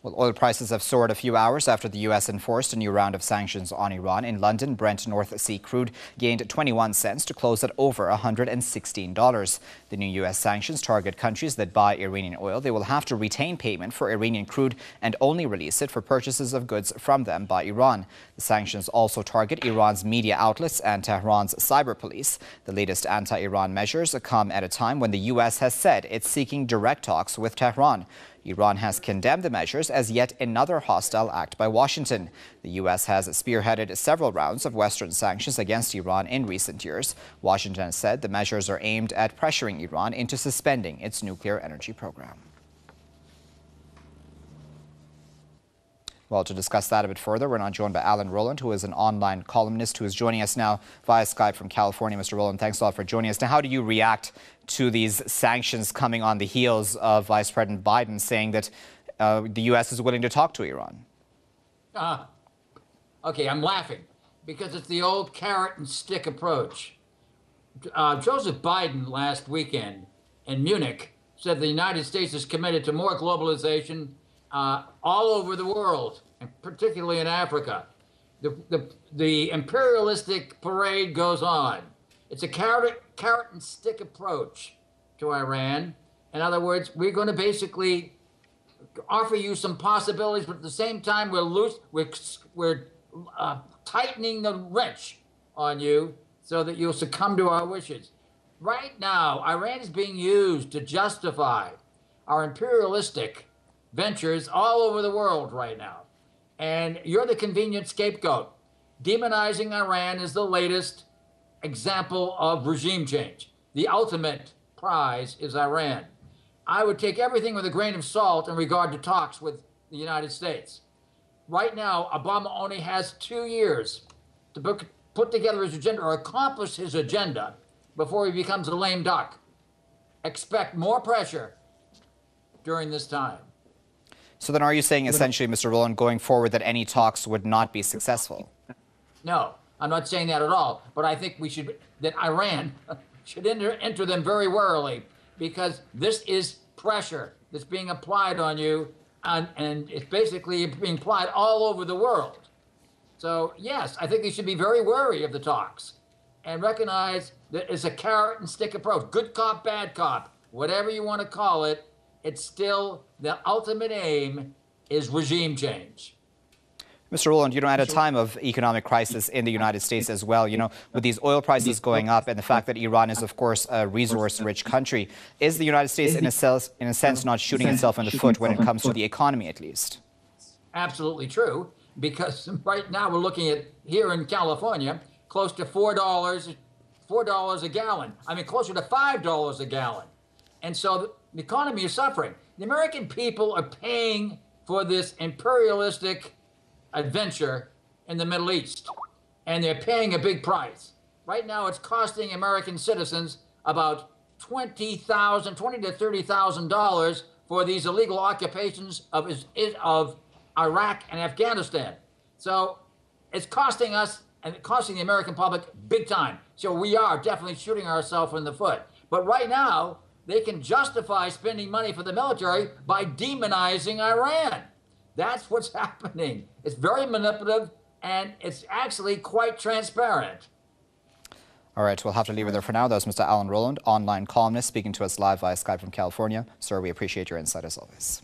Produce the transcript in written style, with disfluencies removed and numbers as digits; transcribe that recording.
Well, oil prices have soared a few hours after the U.S. enforced a new round of sanctions on Iran. In London, Brent North Sea crude gained 21 cents to close at over $116. The new U.S. sanctions target countries that buy Iranian oil. They will have to retain payment for Iranian crude and only release it for purchases of goods from them by Iran. The sanctions also target Iran's media outlets and Tehran's cyber police. The latest anti-Iran measures come at a time when the U.S. has said it's seeking direct talks with Tehran. Iran has condemned the measures as yet another hostile act by Washington. The U.S. has spearheaded several rounds of Western sanctions against Iran in recent years. Washington has said the measures are aimed at pressuring Iran into suspending its nuclear energy program. Well, to discuss that a bit further, we're now joined by Allen Roland, who is an online columnist who is joining us now via Skype from California. Mr. Roland, thanks a lot for joining us. Now, how do you react to these sanctions coming on the heels of Vice President Biden saying that the U.S. is willing to talk to Iran? Okay, I'm laughing because it's the old carrot and stick approach. Joseph Biden last weekend in Munich said the United States is committed to more globalization all over the world, and particularly in Africa. The imperialistic parade goes on. It's a carrot and stick approach to Iran. In other words, we're going to basically offer you some possibilities, but at the same time, we're tightening the wrench on you so that you'll succumb to our wishes. Right now, Iran is being used to justify our imperialistic ventures all over the world right now. And you're the convenient scapegoat. Demonizing Iran is the latest example of regime change. The ultimate prize is Iran. I would take everything with a grain of salt in regard to talks with the United States. Right now, Obama only has 2 years to put together his agenda or accomplish his agenda before he becomes a lame duck. Expect more pressure during this time. So then are you saying essentially, Mr. Roland, going forward that any talks would not be successful? No, I'm not saying that at all. But I think that Iran should enter them very warily, because this is pressure that's being applied on you, and it's basically being applied all over the world. So yes, I think they should be very wary of the talks and recognize that it's a carrot and stick approach. Good cop, bad cop, whatever you want to call it. It's still the ultimate aim is regime change. Mr. Roland, at a time of economic crisis in the United States as well, with these oil prices going up and the fact that Iran is, of course, a resource-rich country, is the United States, in a sense, not shooting itself in the foot when it comes to the economy, at least? Absolutely true, because right now we're looking at, here in California, close to $4 a gallon. I mean, closer to $5 a gallon. And so the economy is suffering. The American people are paying for this imperialistic adventure in the Middle East, and they're paying a big price. Right now, it's costing American citizens about $20,000 to $30,000 for these illegal occupations of Iraq and Afghanistan. So it's costing us and costing the American public big time. So we are definitely shooting ourselves in the foot. But right now, they can justify spending money for the military by demonizing Iran. That's what's happening. It's very manipulative, and it's actually quite transparent. All right, we'll have to leave it there for now. That was Mr. Allen Roland, online columnist, speaking to us live via Skype from California. Sir, we appreciate your insight as always.